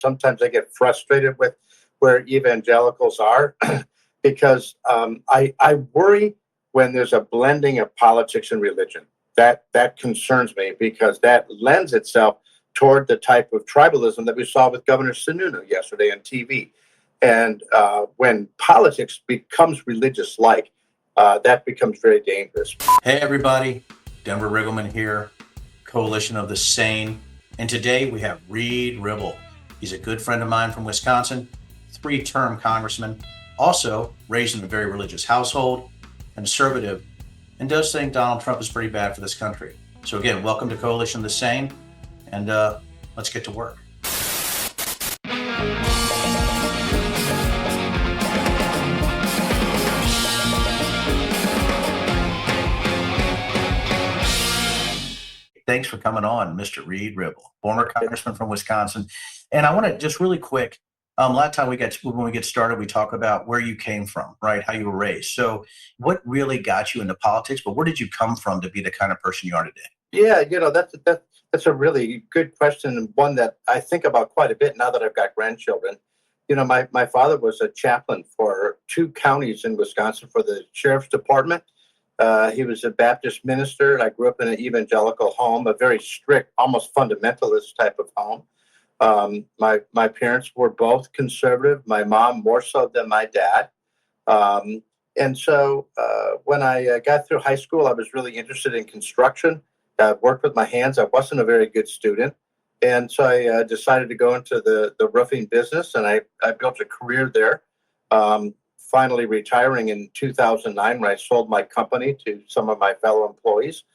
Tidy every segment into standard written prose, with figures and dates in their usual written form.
Sometimes I get frustrated with where evangelicals are because I worry when there's a blending of politics and religion. That concerns me because that lends itself toward the type of tribalism that we saw with Governor Sununu yesterday on TV. And when politics becomes religious-like, that becomes very dangerous. Hey everybody, Denver Riggleman here, Coalition of the Sane. And today we have Reid Ribble. He's a good friend of mine from Wisconsin, 3-term congressman, also raised in a very religious household, conservative, and does think Donald Trump is pretty bad for this country. So again, welcome to Coalition of the Sane, and let's get to work. Thanks for coming on, Mr. Reid Ribble, former congressman from Wisconsin. And I want to just really quick, last time when we get started, we talk about where you came from, right? How you were raised. So what really got you into politics, but where did you come from to be the kind of person you are today? Yeah, that's a really good question, and one that I think about quite a bit now that I've got grandchildren. You know, my father was a chaplain for 2 counties in Wisconsin for the sheriff's department. He was a Baptist minister. I grew up in an evangelical home, a very strict, almost fundamentalist type of home. My parents were both conservative, my mom more so than my dad. And so when I got through high school, I was really interested in construction. I worked with my hands. I wasn't a very good student. And so I decided to go into the roofing business, and I built a career there. Finally retiring in 2009 when I sold my company to some of my fellow employees.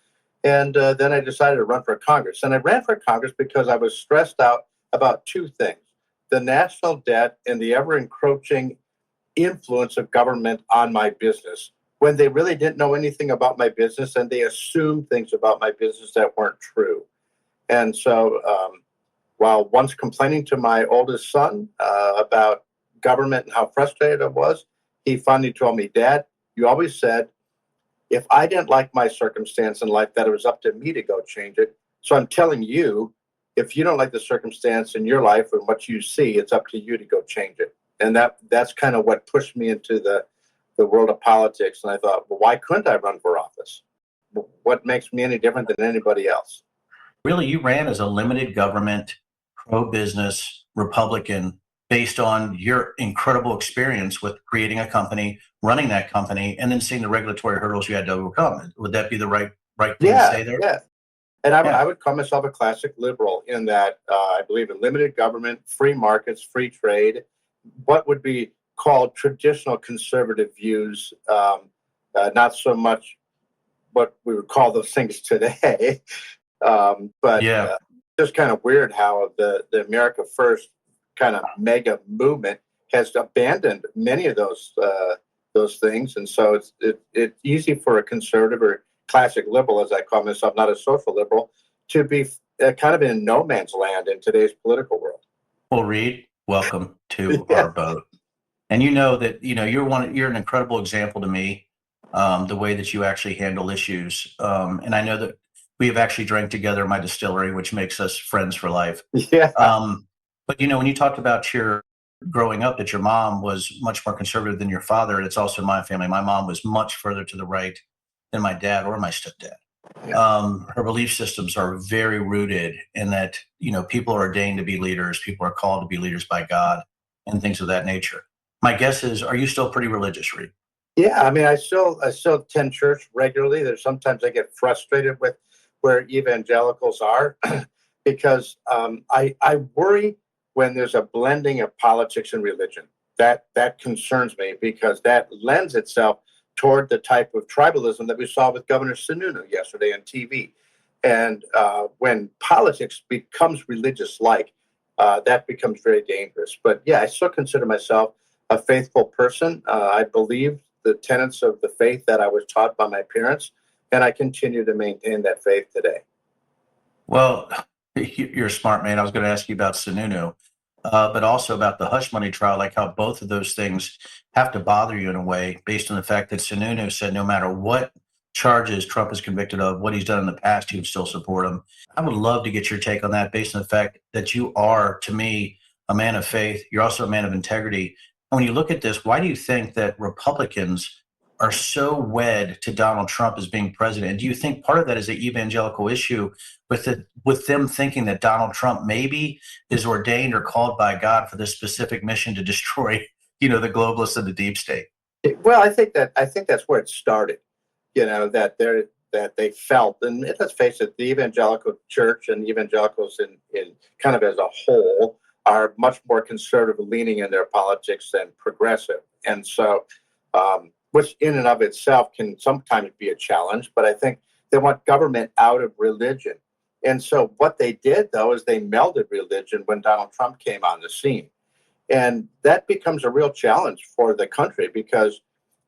And then I decided to run for Congress. And I ran for Congress because I was stressed out about 2 things: the national debt and the ever-encroaching influence of government on my business, when they really didn't know anything about my business and they assumed things about my business that weren't true. And so while once complaining to my oldest son about government and how frustrated I was, he finally told me, "Dad, you always said if I didn't like my circumstance in life, that it was up to me to go change it. So I'm telling you, if you don't like the circumstance in your life and what you see, it's up to you to go change it." And that's kind of what pushed me into the world of politics. And I thought, well, why couldn't I run for office? What makes me any different than anybody else? Really, you ran as a limited government, pro-business Republican based on your incredible experience with creating a company, running that company, and then seeing the regulatory hurdles you had to overcome. Would that be the right thing to say there? Yeah. And I would call myself a classic liberal in that I believe in limited government, free markets, free trade, what would be called traditional conservative views, not so much what we would call those things today. But just kind of weird how the America First kind of mega movement has abandoned many of those things. And so it's easy for a conservative or classic liberal, as I call myself, not a social liberal, to be kind of in no man's land in today's political world. Well, Reid, welcome to our boat. And you know that you're an incredible example to me, the way that you actually handle issues. And I know that we have actually drank together in my distillery, which makes us friends for life. Yeah. But when you talked about your growing up, that your mom was much more conservative than your father, and it's also my family. My mom was much further to the right than my dad or my stepdad. Yeah. Her belief systems are very rooted in that, people are ordained to be leaders, people are called to be leaders by God, and things of that nature. My guess is, are you still pretty religious, Reid? Yeah, I mean, I still attend church regularly. There's sometimes I get frustrated with where evangelicals are because I worry when there's a blending of politics and religion. That concerns me because that lends itself toward the type of tribalism that we saw with Governor Sununu yesterday on TV. And when politics becomes religious-like, that becomes very dangerous. But yeah, I still consider myself a faithful person. I believe the tenets of the faith that I was taught by my parents, and I continue to maintain that faith today. Well, you're a smart man. I was going to ask you about Sununu, but also about the hush money trial, like how both of those things have to bother you in a way, based on the fact that Sununu said no matter what charges Trump is convicted of, what he's done in the past, he would still support him. I would love to get your take on that, based on the fact that you are, to me, a man of faith. You're also a man of integrity. And when you look at this, why do you think that Republicans are so wed to Donald Trump as being president? And do you think part of that is the evangelical issue with them thinking that Donald Trump maybe is ordained or called by God for this specific mission to destroy, the globalists and the deep state? Well, I think that's where it started. That they felt, and let's face it, the evangelical church and evangelicals in kind of as a whole are much more conservative leaning in their politics than progressive. And so, which in and of itself can sometimes be a challenge, but I think they want government out of religion. And so what they did, though, is they melded religion when Donald Trump came on the scene. And that becomes a real challenge for the country, because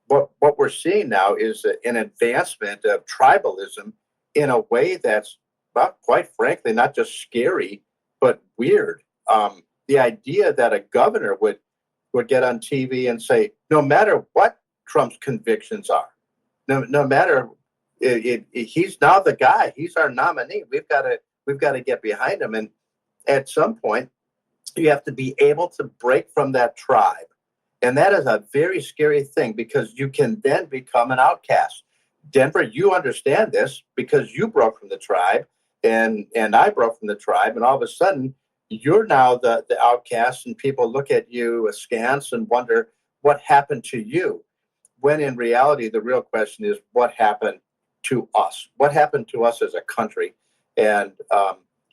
what we're seeing now is an advancement of tribalism in a way that's, well, quite frankly, not just scary, but weird. The idea that a governor would get on TV and say, no matter what Trump's convictions are, no matter he's now the guy, he's our nominee. We've got to get behind him. And at some point, you have to be able to break from that tribe. And that is a very scary thing, because you can then become an outcast. Denver, you understand this because you broke from the tribe, and I broke from the tribe, and all of a sudden you're now the outcast, and people look at you askance and wonder what happened to you. When in reality, the real question is what happened to us? What happened to us as a country? And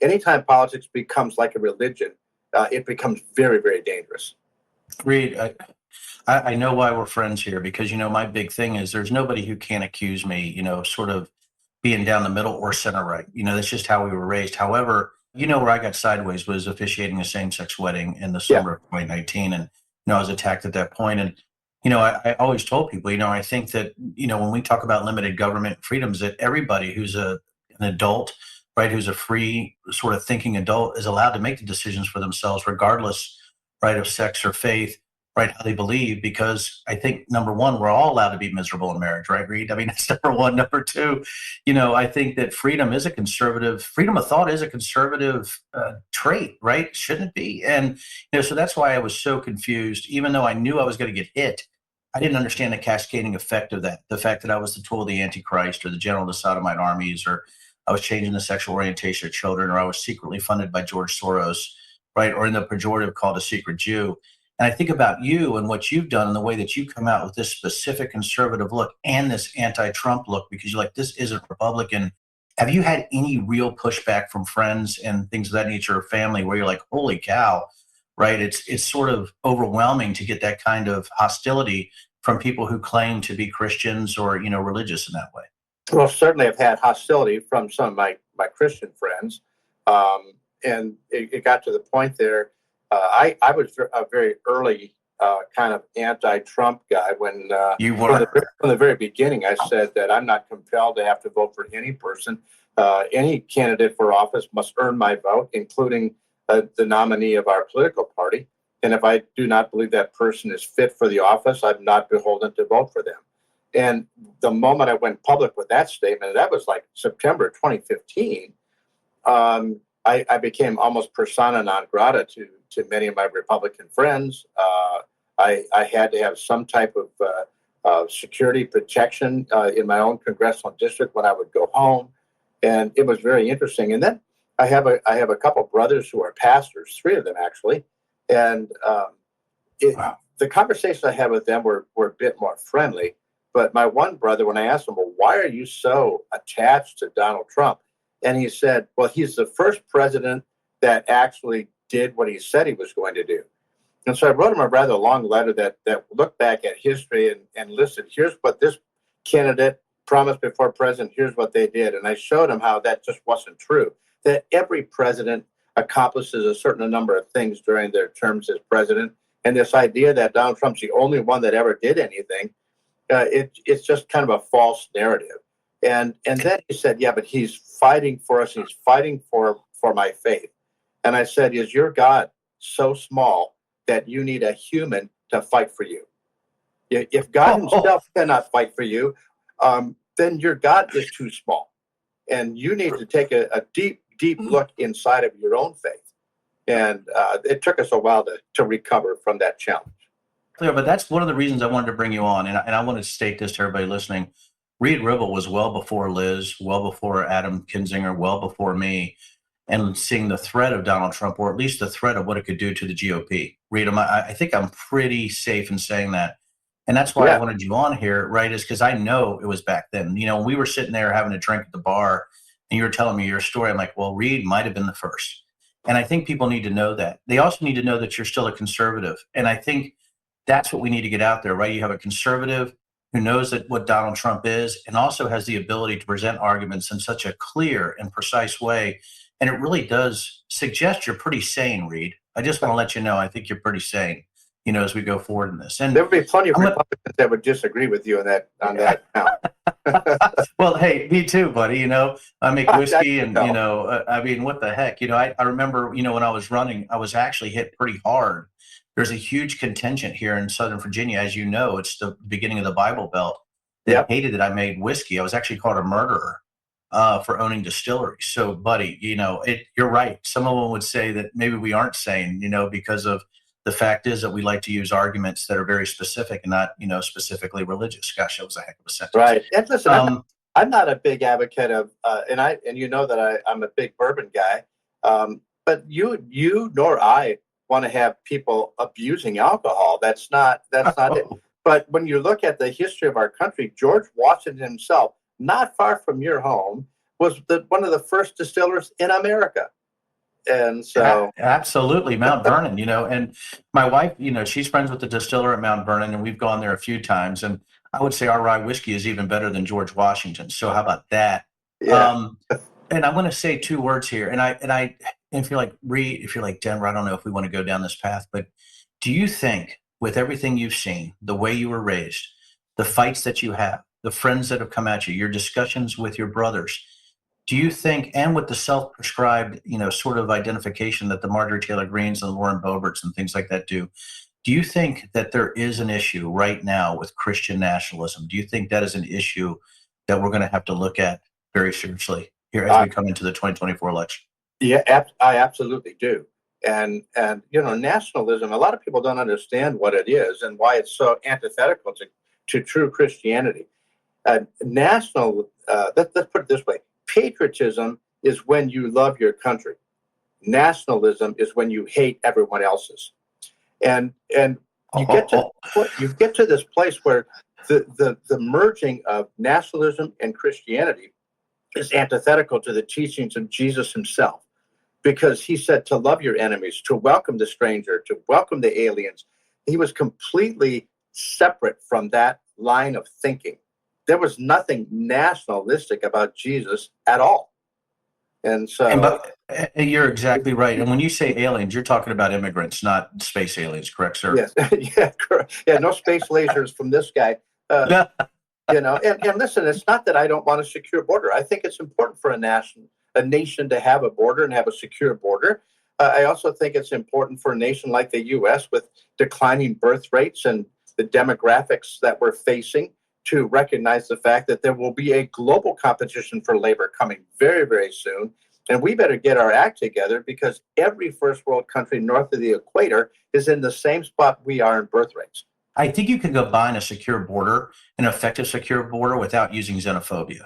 anytime politics becomes like a religion, it becomes very, very dangerous. Reid, I know why we're friends here, because, my big thing is there's nobody who can accuse me, sort of being down the middle or center right. That's just how we were raised. However, where I got sideways was officiating a same-sex wedding in the summer of 2019. And, I was attacked at that point. And, I always told people, I think that, when we talk about limited government freedoms, that everybody who's an adult, right, who's a free sort of thinking adult is allowed to make the decisions for themselves, regardless, right, of sex or faith, right, how they believe. Because I think, number one, we're all allowed to be miserable in marriage, right, Reid? I mean, that's number one. Number two, I think that freedom of thought is a conservative trait, right? Shouldn't it be? And, so that's why I was so confused. Even though I knew I was going to get hit, I didn't understand the cascading effect of that. The fact that I was the tool of the Antichrist, or the general of the sodomite armies, or I was changing the sexual orientation of children, or I was secretly funded by George Soros, right? Or in the pejorative called a secret Jew. And I think about you and what you've done and the way that you come out with this specific conservative look and this anti-Trump look, because you're like, this isn't Republican. Have you had any real pushback from friends and things of that nature, or family, where you're like, holy cow, right? It's sort of overwhelming to get that kind of hostility from people who claim to be Christians or, religious in that way? Well, certainly I've had hostility from some of my Christian friends. And it got to the point there. I was a very early kind of anti-Trump guy when You were. from the very beginning. I said that I'm not compelled to have to vote for any person. Any candidate for office must earn my vote, including the nominee of our political party. And if I do not believe that person is fit for the office, I'm not beholden to vote for them. And the moment I went public with that statement, that was like September 2015, I became almost persona non grata to many of my Republican friends. I had to have some type of security protection in my own congressional district when I would go home. And it was very interesting. And then I have a couple of brothers who are pastors, three of them actually. And Wow. the conversations I had with them were a bit more friendly. But my one brother, when I asked him, well, why are you so attached to Donald Trump? And he said, well, he's the first president that actually did what he said he was going to do. And so I wrote him a rather long letter that looked back at history and listed, here's what this candidate promised before president, here's what they did. And I showed him how that just wasn't true, that every president accomplishes a certain number of things during their terms as president. And this idea that Donald Trump's the only one that ever did anything, it's just kind of a false narrative. And then he said, yeah, but he's fighting for us. He's fighting for my faith. And I said, is your God so small that you need a human to fight for you? If God himself cannot fight for you, then your God is too small. And you need to take a deep, deep look inside of your own faith. And it took us a while to recover from that challenge. Clear, but that's one of the reasons I wanted to bring you on. And I want to state this to everybody listening. Reid Ribble was well before Liz, well before Adam Kinzinger, well before me, and seeing the threat of Donald Trump, or at least the threat of what it could do to the GOP. Reid, I think I'm pretty safe in saying that. And that's why I wanted you on here, right, is because I know it was back then. You know, when we were sitting there having a drink at the bar and you were telling me your story, I'm like, well, Reid might have been the first. And I think people need to know that. They also need to know that you're still a conservative. And I think that's what we need to get out there, right? You have a conservative who knows that what Donald Trump is and also has the ability to present arguments in such a clear and precise way. And it really does suggest you're pretty sane, Reid. I just want to let you know, I think you're pretty sane, you know, as we go forward in this. And there would be plenty of Republicans that would disagree with you on that count. Well, hey, me too, buddy. You know, I make whiskey and, you know, I mean, what the heck? You know, I remember, you know, when I was running, I was actually hit pretty hard. There's a huge contingent here in Southern Virginia. As you know, it's the beginning of the Bible Belt. They hated that I made whiskey. I was actually called a murderer for owning distilleries. So, buddy, you know, you're right. Some of them would say that maybe we aren't sane, you know, because of the fact is that we like to use arguments that are very specific and not, you know, specifically religious. Gosh, that was a heck of a sentence. Right. And listen, I'm not a big advocate of, and you know that I'm a big bourbon guy, but you nor I want to have people abusing alcohol. That's not it. But when you look at the history of our country, George Washington himself, not far from your home, was one of the first distillers in America. And so absolutely, Mount Vernon, you know, and my wife, you know, she's friends with the distiller at Mount Vernon, and we've gone there a few times. And I would say our rye whiskey is even better than George Washington. So how about that? Yeah. And I want to say two words here. And if you're like Reid, if you're like Denver, I don't know if we want to go down this path, but do you think with everything you've seen, the way you were raised, the fights that you have, the friends that have come at you, your discussions with your brothers, do you think, and with the self-prescribed, you know, sort of identification that the Marjorie Taylor Greenes and Lauren Boeberts and things like that do you think that there is an issue right now with Christian nationalism? Do you think that is an issue that we're going to have to look at very seriously here as we come into the 2024 election? Yeah, I absolutely do. And you know, nationalism, a lot of people don't understand what it is and why it's so antithetical to true Christianity. Let's put it this way. Patriotism is when you love your country. Nationalism is when you hate everyone else's. And you get to this place where the merging of nationalism and Christianity is antithetical to the teachings of Jesus himself, because he said to love your enemies, to welcome the stranger, to welcome the aliens. He was completely separate from that line of thinking. There was nothing nationalistic about Jesus at all. And so you're exactly right. And when you say aliens, you're talking about immigrants, not space aliens, correct, sir? Yes. Yeah, correct. Yeah, no space lasers from this guy. You know, and listen, it's not that I don't want a secure border. I think it's important for a nation to have a border and have a secure border. I also think it's important for a nation like the U.S. with declining birth rates and the demographics that we're facing to recognize the fact that there will be a global competition for labor coming very, very soon. And we better get our act together, because every first world country north of the equator is in the same spot we are in birth rates. I think you can combine a secure border, an effective secure border, without using xenophobia.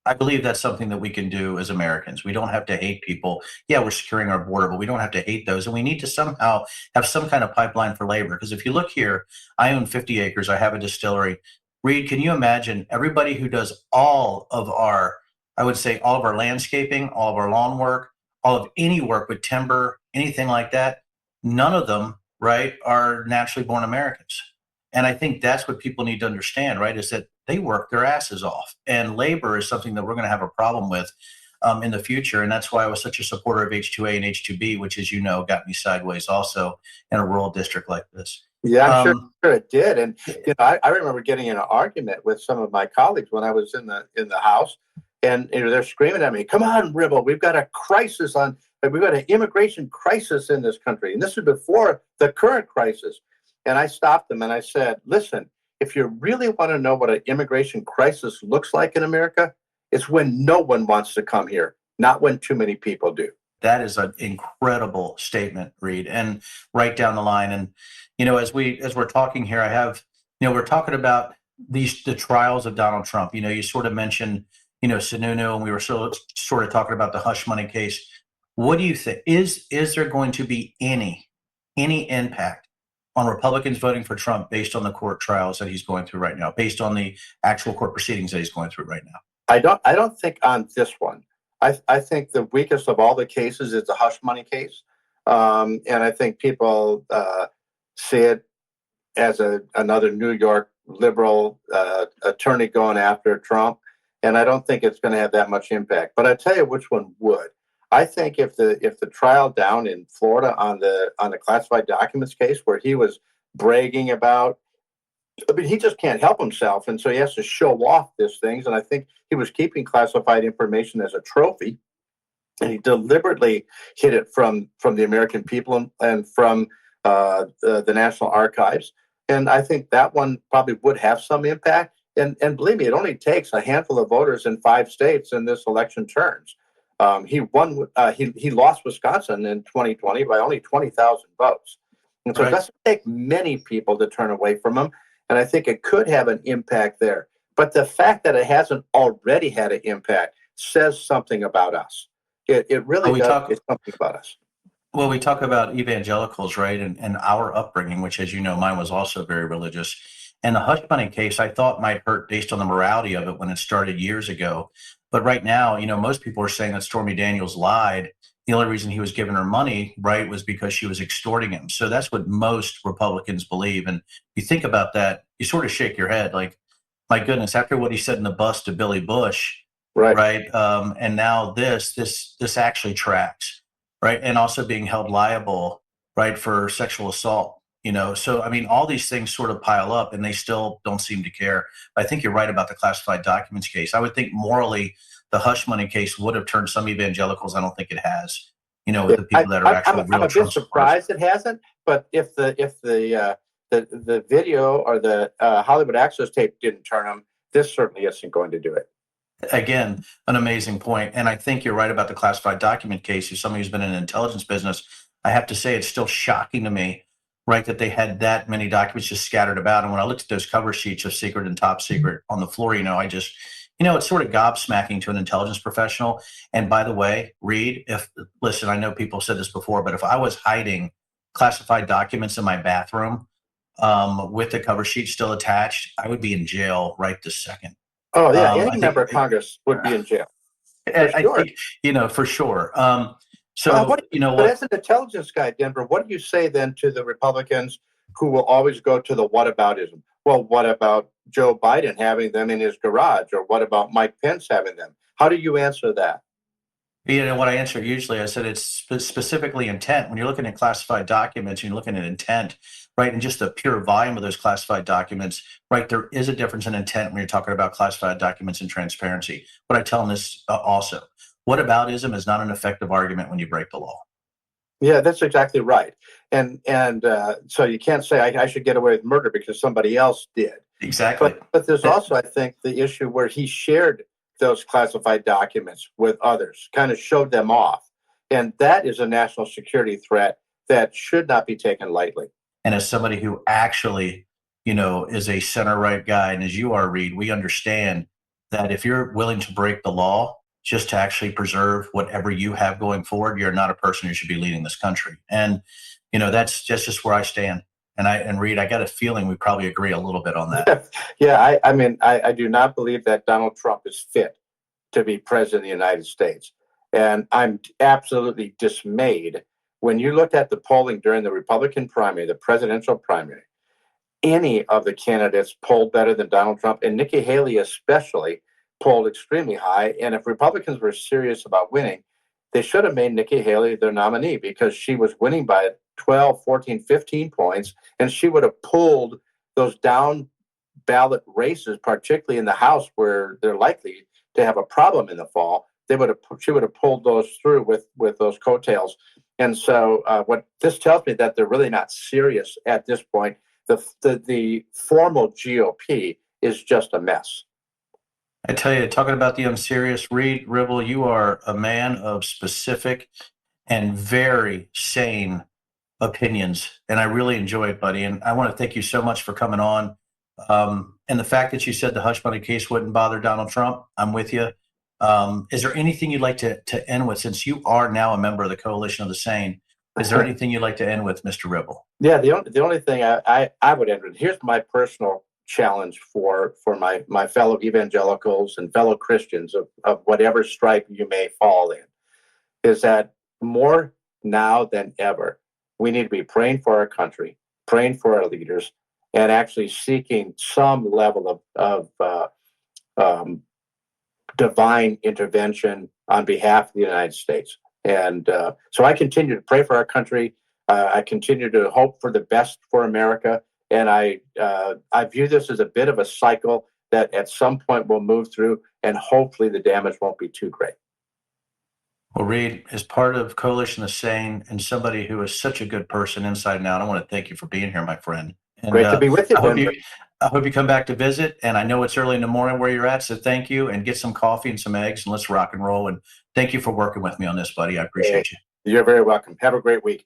I believe that's something that we can do as Americans. We don't have to hate people. Yeah, we're securing our border, but we don't have to hate those. And we need to somehow have some kind of pipeline for labor. Because if you look here, I own 50 acres. I have a distillery. Reid, can you imagine everybody who does all of our, I would say, all of our landscaping, all of our lawn work, all of any work with timber, anything like that? None of them, right, are naturally born Americans. And I think that's what people need to understand, right, is that they work their asses off. And labor is something that we're going to have a problem with in the future. And that's why I was such a supporter of H-2A and H-2B, which, as you know, got me sideways also in a rural district like this. Yeah, I'm sure it did. And you know, I remember getting in an argument with some of my colleagues when I was in the House, and you know, they're screaming at me, "Come on, Ribble, we've got a crisis we've got an immigration crisis in this country." And this is before the current crisis. And I stopped them and I said, "Listen, if you really want to know what an immigration crisis looks like in America, it's when no one wants to come here, not when too many people do." That is an incredible statement, Reid, and right down the line. And as we're talking here, I have we're talking about the trials of Donald Trump. You sort of mentioned Sununu, and we were sort of talking about the hush money case. What do you think? Is there going to be any impact on Republicans voting for Trump based on the court trials that he's going through right now, based on the actual court proceedings that he's going through right now? I don't think on this one. I think the weakest of all the cases is the hush money case, and I think people see it as another New York liberal attorney going after Trump, and I don't think it's going to have that much impact. But I tell you which one would. I think if the trial down in Florida on the classified documents case, where he was bragging about, I mean, he just can't help himself, and so he has to show off these things. And I think he was keeping classified information as a trophy, and he deliberately hid it from the American people and from the National Archives. And I think that one probably would have some impact. And believe me, it only takes a handful of voters in 5 states, and this election turns. He won. He lost Wisconsin in 2020 by only 20,000 votes, and so It doesn't take many people to turn away from him. And I think it could have an impact there. But the fact that it hasn't already had an impact says something about us. It really does say something about us. Well, we talk about evangelicals, right, and our upbringing, which, as you know, mine was also very religious. And the hush money case, I thought might hurt based on the morality of it when it started years ago. But right now, most people are saying that Stormy Daniels lied. The only reason he was giving her money, right, was because she was extorting him. So that's what most Republicans believe. And you think about that, you sort of shake your head like, my goodness, after what he said in the bus to Billy Bush, right? And now this actually tracks, right? And also being held liable, right, for sexual assault. So I mean, all these things sort of pile up, and they still don't seem to care. I think you're right about the classified documents case. I would think morally, the hush money case would have turned some evangelicals. I don't think it has. With the people that are actually real. I'm a bit surprised it hasn't. But if the video or the Hollywood Access tape didn't turn them, this certainly isn't going to do it. Again, an amazing point. And I think you're right about the classified document case. As somebody who's been in the intelligence business, I have to say it's still shocking to me, right, that they had that many documents just scattered about. And when I looked at those cover sheets of secret and top secret on the floor, it's sort of gobsmacking to an intelligence professional. And by the way, Reid, listen, I know people said this before, but if I was hiding classified documents in my bathroom with the cover sheet still attached, I would be in jail right this second. Oh, yeah. Any member of Congress would be in jail. I think, for sure. But as an intelligence guy, Denver, what do you say then to the Republicans who will always go to the whataboutism? Well, what about Joe Biden having them in his garage? Or what about Mike Pence having them? How do you answer that? What I answer usually, I said it's specifically intent. When you're looking at classified documents, and you're looking at intent, right, and just the pure volume of those classified documents, right, there is a difference in intent when you're talking about classified documents and transparency. But I tell them this also. Whataboutism is not an effective argument when you break the law. Yeah, that's exactly right. And so you can't say I should get away with murder because somebody else did. Exactly. But there's also, I think, the issue where he shared those classified documents with others, kind of showed them off. And that is a national security threat that should not be taken lightly. And as somebody who actually, is a center-right guy, and as you are, Reid, we understand that if you're willing to break the law just to actually preserve whatever you have going forward, you're not a person who should be leading this country. And, that's just where I stand. And Reid, I got a feeling we probably agree a little bit on that. Yeah, I do not believe that Donald Trump is fit to be president of the United States. And I'm absolutely dismayed when you looked at the polling during the Republican primary, the presidential primary. Any of the candidates polled better than Donald Trump, and Nikki Haley especially polled extremely high. And if Republicans were serious about winning, they should have made Nikki Haley their nominee, because she was winning by 12, 14, 15 points, and she would have pulled those down ballot races, particularly in the House where they're likely to have a problem in the fall. She would have pulled those through with those coattails. And so what this tells me that they're really not serious at this point. The formal GOP is just a mess. I tell you, talking about the unserious, Reid Ribble, you are a man of specific and very sane opinions. And I really enjoy it, buddy. And I want to thank you so much for coming on. And the fact that you said the hush money case wouldn't bother Donald Trump, I'm with you. Is there anything you'd like to end with, since you are now a member of the Coalition of the Sane? Is there anything you'd like to end with, Mr. Ribble? Yeah, the only thing I would end with, here's my personal challenge for my fellow evangelicals and fellow Christians of whatever stripe you may fall in, is that more now than ever, we need to be praying for our country, praying for our leaders, and actually seeking some level of divine intervention on behalf of the United States. And so I continue to pray for our country. I continue to hope for the best for America. And I view this as a bit of a cycle that at some point we'll move through, and hopefully the damage won't be too great. Well, Reid, as part of Coalition of Sane and somebody who is such a good person inside and out, I want to thank you for being here, my friend. And, Great to be with you. I hope you come back to visit. And I know it's early in the morning where you're at, so thank you, and get some coffee and some eggs, and let's rock and roll. And thank you for working with me on this, buddy. I appreciate you. You're very welcome. Have a great week.